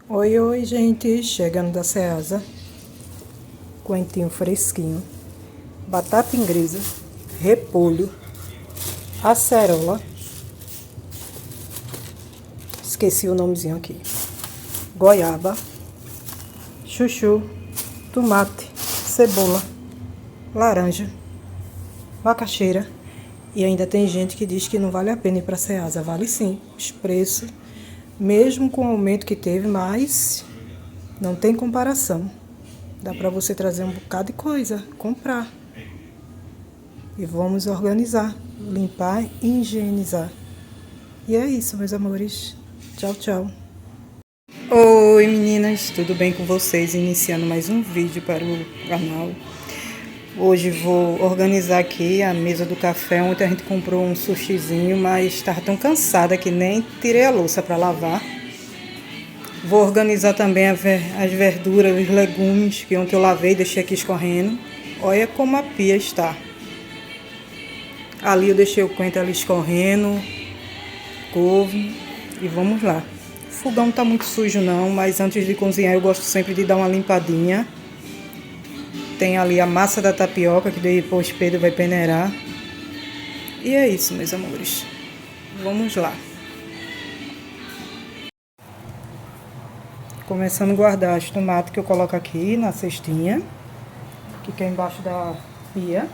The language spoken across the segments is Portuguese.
Oi, oi, gente, chegando da Ceasa, coentinho fresquinho, batata inglesa, repolho, acerola, esqueci o nomezinho aqui, goiaba, chuchu, tomate, cebola, laranja, macaxeira. E ainda tem gente que diz que não vale a pena ir para a Ceasa. Vale sim, os preços, mesmo com o aumento que teve, mas não tem comparação. Dá para você trazer um bocado de coisa, comprar. E vamos organizar, limpar e higienizar. E é isso, meus amores. Tchau, tchau. Oi, meninas, tudo bem com vocês? Iniciando mais um vídeo para o canal. Hoje vou organizar aqui a mesa do café. Ontem a gente comprou um sushizinho, mas estava tão cansada que nem tirei a louça para lavar. Vou organizar também as verduras, os legumes que ontem eu lavei e deixei aqui escorrendo. Olha como a pia está. Ali eu deixei o coentro ali escorrendo, couve, e vamos lá. O fogão não tá muito sujo não, mas antes de cozinhar eu gosto sempre de dar uma limpadinha. Tem ali a massa da tapioca que depois Pedro vai peneirar. E é isso, meus amores. Vamos lá. Começando a guardar os tomates que eu coloco aqui na cestinha, que fica embaixo da pia.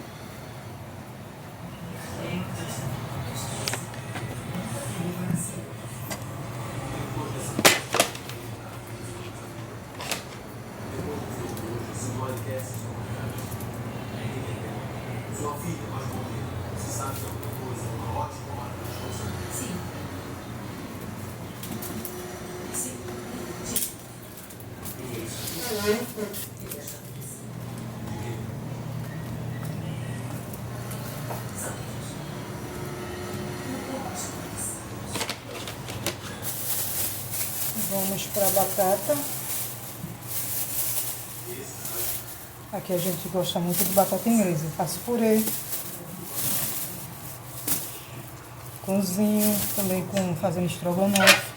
Vamos para a batata. Aqui a gente gosta muito de batata inglesa. Eu faço purê. Cozinho também com fazendo estrogonofe.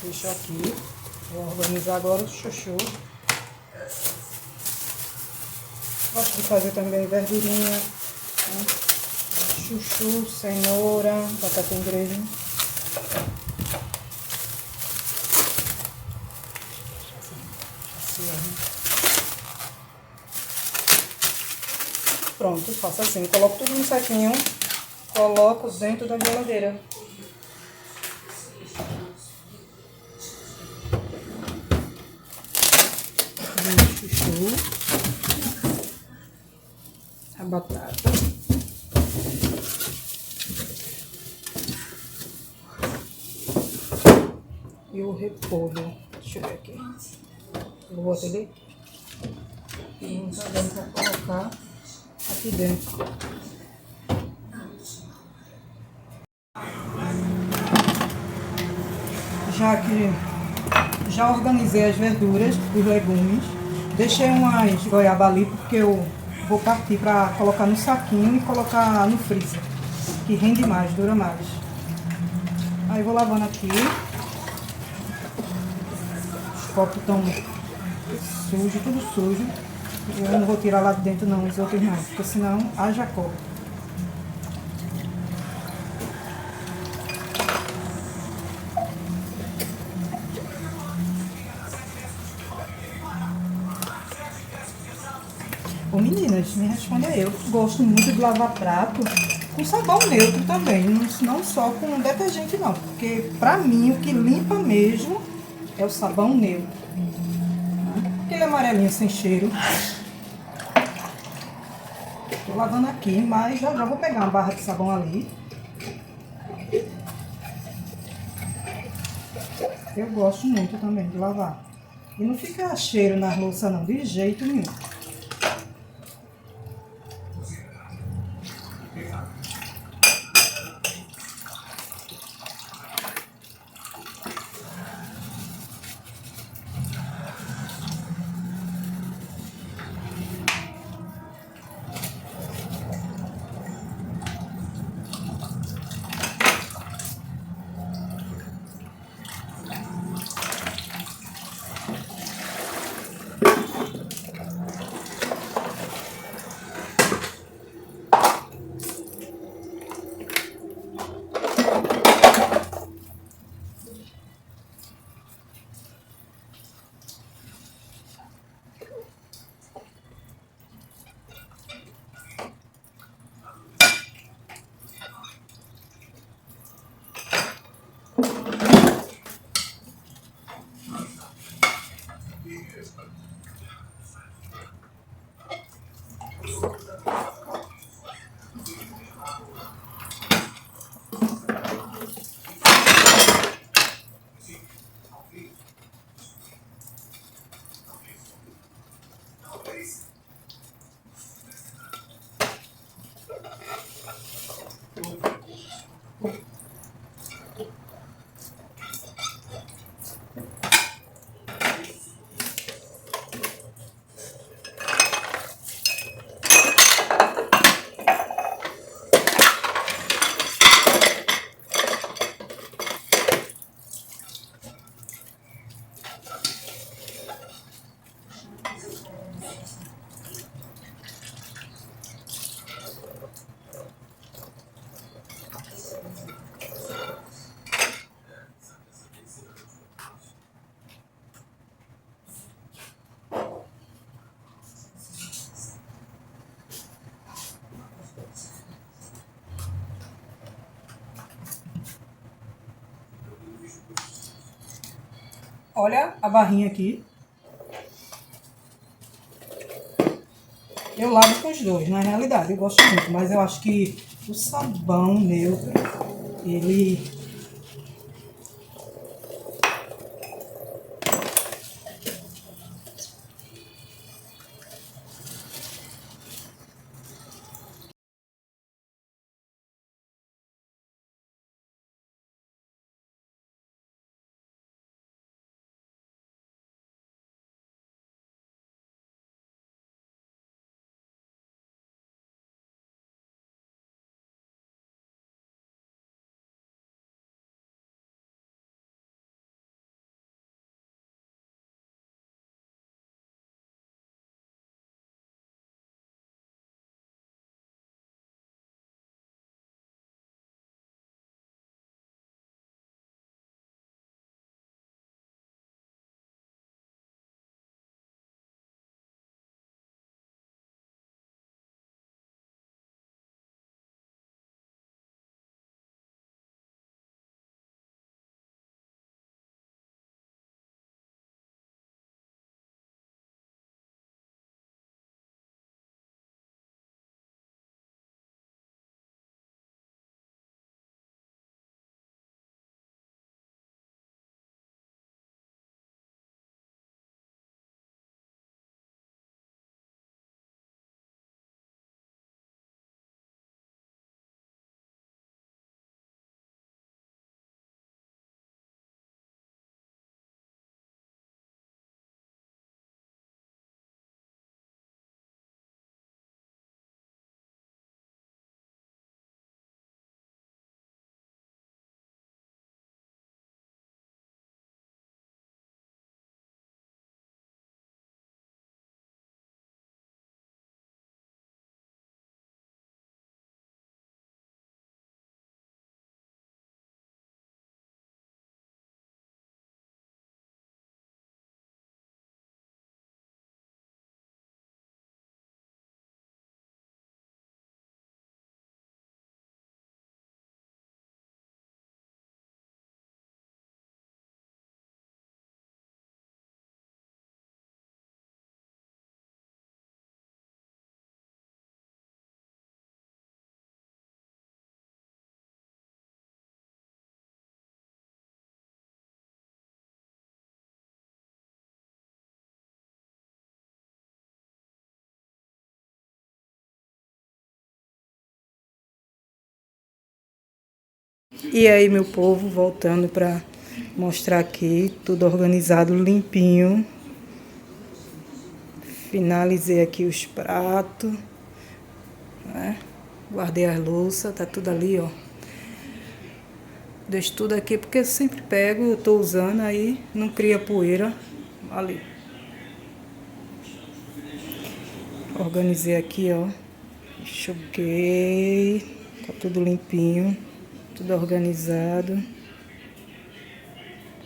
Deixo aqui. Vou organizar agora o chuchu. Gosto de fazer também verdurinha, né? Chuchu, cenoura, batata inglesa. Pronto, faço assim, coloco tudo no saquinho, coloco dentro da geladeira. O chuchu, a batata. E o repolho. Deixa eu ver aqui. Vou botar ele. E não tá dando pra colocar aqui dentro. Já organizei as verduras, os legumes. Deixei umas goiaba ali porque eu vou partir para colocar no saquinho e colocar no freezer, que rende mais, dura mais. Aí vou lavando aqui. Os copos estão sujos, tudo sujo. Eu não vou tirar lá de dentro não, os outros não, porque senão haja copo. Ô meninas, me responde aí. Eu gosto muito de lavar prato com sabão neutro também, não só com detergente não, porque pra mim o que limpa mesmo é o sabão neutro. Aquele amarelinho sem cheiro. Tô lavando aqui, mas já vou pegar uma barra de sabão ali. Eu gosto muito também de lavar. E não fica cheiro na louça não, de jeito nenhum. Olha a barrinha aqui. Eu lavo com os dois, na realidade. Eu gosto muito, mas eu acho que o sabão neutro, ele... E aí, meu povo, voltando para mostrar aqui, tudo organizado, limpinho. Finalizei aqui os pratos, né? Guardei as louças, tá tudo ali, ó. Deixo tudo aqui porque eu sempre pego, eu tô usando, aí não cria poeira ali. Organizei aqui, ó. Enxuguei, tá tudo limpinho, tudo organizado.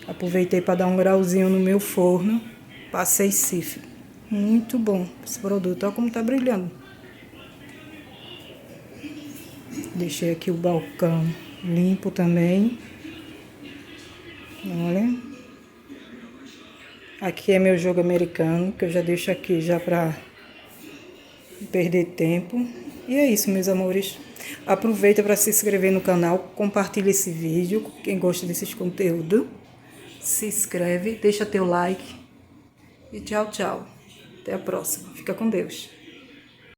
Aproveitei para dar um grauzinho no meu forno. Passei cifre. Muito bom esse produto. Olha como tá brilhando. Deixei aqui o balcão limpo também. Olha. Aqui é meu jogo americano, que eu já deixo aqui já para perder tempo. E é isso, meus amores. Aproveita para se inscrever no canal, compartilha esse vídeo, quem gosta desses conteúdos. Se inscreve, deixa teu like e tchau, tchau. Até a próxima. Fica com Deus.